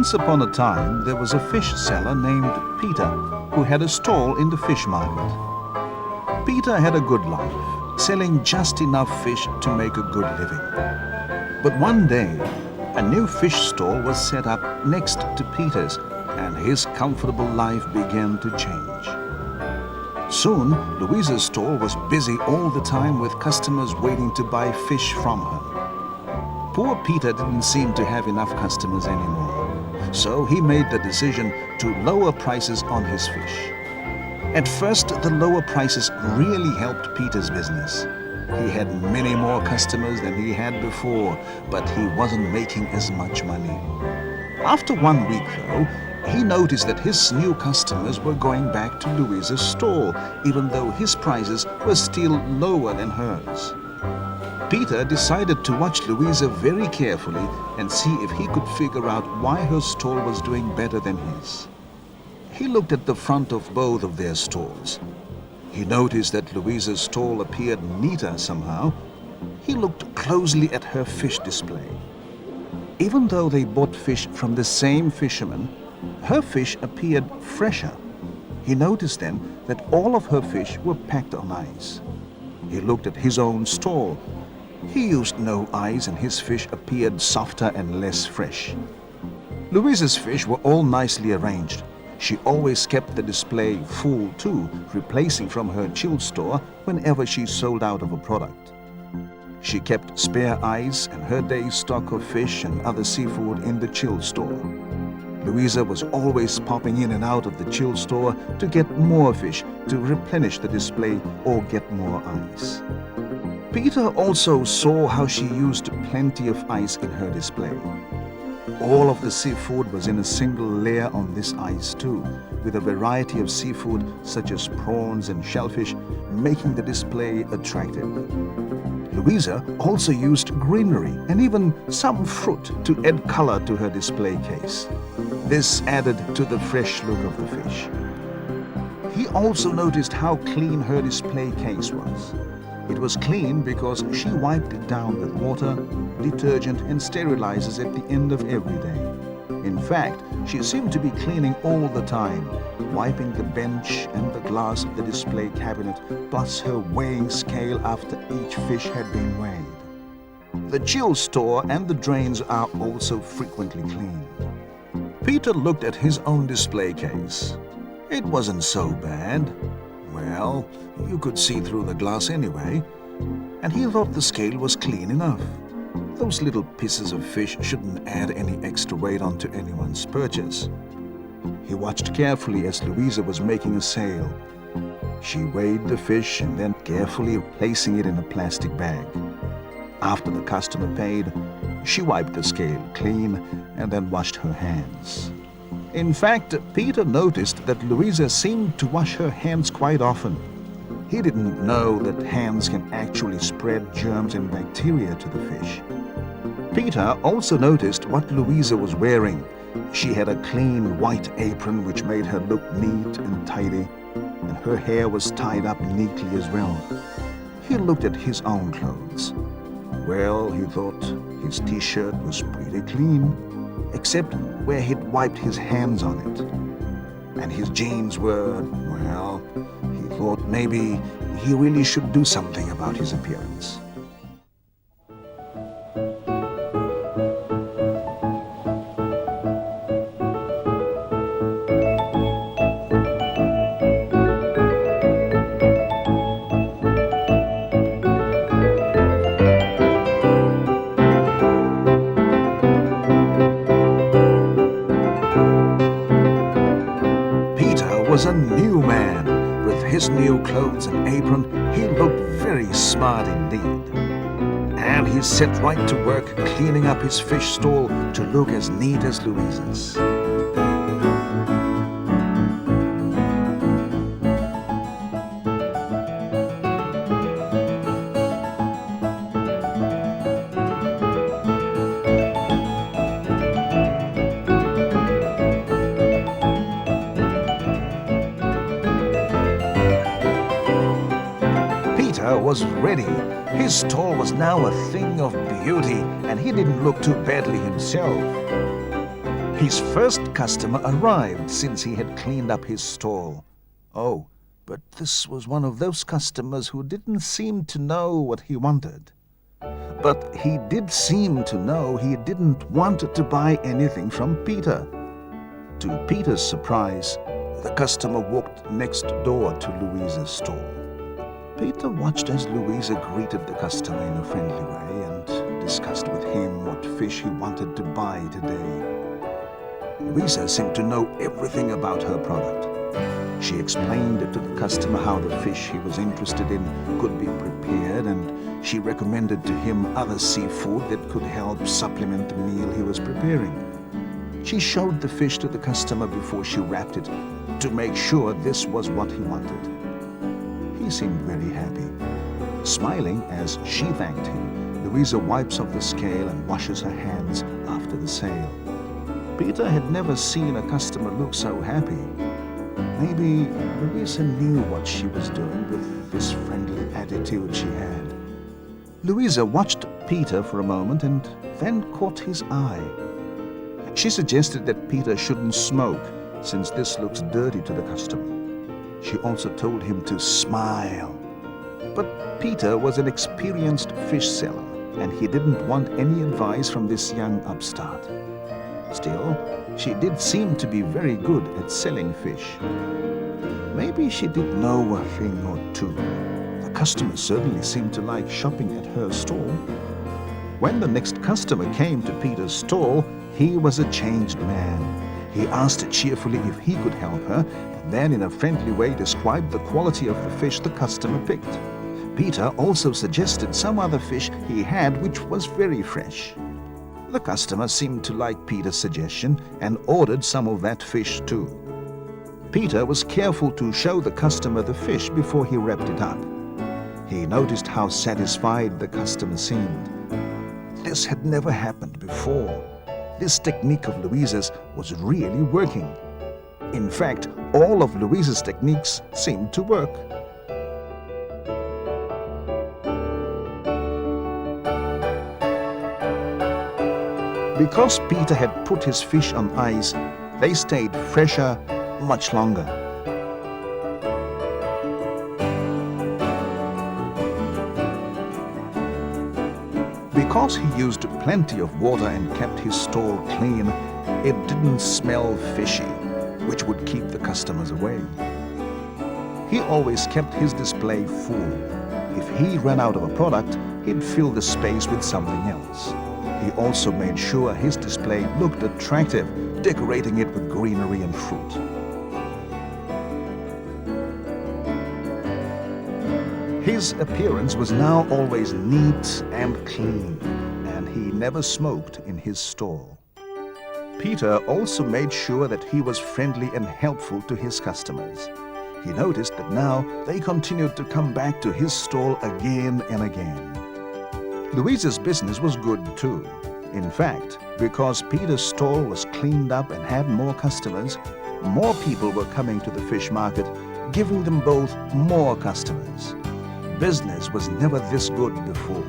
Once upon a time, there was a fish seller named Peter who had a stall in the fish market. Peter had a good life, selling just enough fish to make a good living. But one day, a new fish stall was set up next to Peter's, and his comfortable life began to change. Soon, Louisa's stall was busy all the time with customers waiting to buy fish from her. Poor Peter didn't seem to have enough customers anymore, so he made the decision to lower prices on his fish. At first, the lower prices really helped Peter's business. He had many more customers than he had before, but he wasn't making as much money. After 1 week, though, he noticed that his new customers were going back to Louisa's stall, even though his prices were still lower than hers. Peter decided to watch Louisa very carefully and see if he could figure out why her stall was doing better than his. He looked at the front of both of their stalls. He noticed that Louisa's stall appeared neater somehow. He looked closely at her fish display. Even though they bought fish from the same fisherman, her fish appeared fresher. He noticed then that all of her fish were packed on ice. He looked at his own stall. He used no ice and his fish appeared softer and less fresh. Louisa's fish were all nicely arranged. She always kept the display full too, replacing from her chilled store whenever she sold out of a product. She kept spare ice and her day's stock of fish and other seafood in the chilled store. Louisa was always popping in and out of the chilled store to get more fish to replenish the display or get more ice. Peter also saw how she used plenty of ice in her display. All of the seafood was in a single layer on this ice too, with a variety of seafood such as prawns and shellfish, making the display attractive. Louisa also used greenery and even some fruit to add color to her display case. This added to the fresh look of the fish. He also noticed how clean her display case was. It was clean because she wiped it down with water, detergent and sterilizers at the end of every day. In fact, she seemed to be cleaning all the time, wiping the bench and the glass of the display cabinet, plus her weighing scale after each fish had been weighed. The chill store and the drains are also frequently cleaned. Peter looked at his own display case. It wasn't so bad. Well, you could see through the glass anyway, and he thought the scale was clean enough. Those little pieces of fish shouldn't add any extra weight onto anyone's purchase. He watched carefully as Louisa was making a sale. She weighed the fish and then carefully placing it in a plastic bag. After the customer paid, she wiped the scale clean and then washed her hands. In fact, Peter noticed that Louisa seemed to wash her hands quite often. He didn't know that hands can actually spread germs and bacteria to the fish. Peter also noticed what Louisa was wearing. She had a clean white apron which made her look neat and tidy, and her hair was tied up neatly as well. He looked at his own clothes. Well, he thought his t-shirt was pretty clean, except where he'd wiped his hands on it. And his jeans were, well, he thought maybe he really should do something about his appearance. Was a new man. With his new clothes and apron, he looked very smart indeed. And he set right to work cleaning up his fish stall to look as neat as Louisa's. Was ready. His stall was now a thing of beauty, and he didn't look too badly himself. His first customer arrived since he had cleaned up his stall. Oh, but this was one of those customers who didn't seem to know what he wanted. But he did seem to know he didn't want to buy anything from Peter. To Peter's surprise, the customer walked next door to Louisa's stall. Peter watched as Louisa greeted the customer in a friendly way and discussed with him what fish he wanted to buy today. Louisa seemed to know everything about her product. She explained to the customer how the fish he was interested in could be prepared, and she recommended to him other seafood that could help supplement the meal he was preparing. She showed the fish to the customer before she wrapped it to make sure this was what he wanted. He seemed very happy. Smiling as she thanked him, Louisa wipes off the scale and washes her hands after the sale. Peter had never seen a customer look so happy. Maybe Louisa knew what she was doing with this friendly attitude she had. Louisa watched Peter for a moment and then caught his eye. She suggested that Peter shouldn't smoke, since this looks dirty to the customer. She also told him to smile. But Peter was an experienced fish seller, and he didn't want any advice from this young upstart. Still, she did seem to be very good at selling fish. Maybe she did know a thing or two. The customers certainly seemed to like shopping at her stall. When the next customer came to Peter's stall, he was a changed man. He asked cheerfully if he could help her, and then in a friendly way described the quality of the fish the customer picked. Peter also suggested some other fish he had which was very fresh. The customer seemed to like Peter's suggestion and ordered some of that fish too. Peter was careful to show the customer the fish before he wrapped it up. He noticed how satisfied the customer seemed. This had never happened before. This technique of Louisa's was really working. In fact, all of Louisa's techniques seemed to work. Because Peter had put his fish on ice, they stayed fresher much longer. Because he used plenty of water and kept his stall clean, it didn't smell fishy, which would keep the customers away. He always kept his display full. If he ran out of a product, he'd fill the space with something else. He also made sure his display looked attractive, decorating it with greenery and fruit. His appearance was now always neat and clean, and he never smoked in his stall. Peter also made sure that he was friendly and helpful to his customers. He noticed that now they continued to come back to his stall again and again. Louisa's business was good too. In fact, because Peter's stall was cleaned up and had more customers, more people were coming to the fish market, giving them both more customers. Business was never this good before.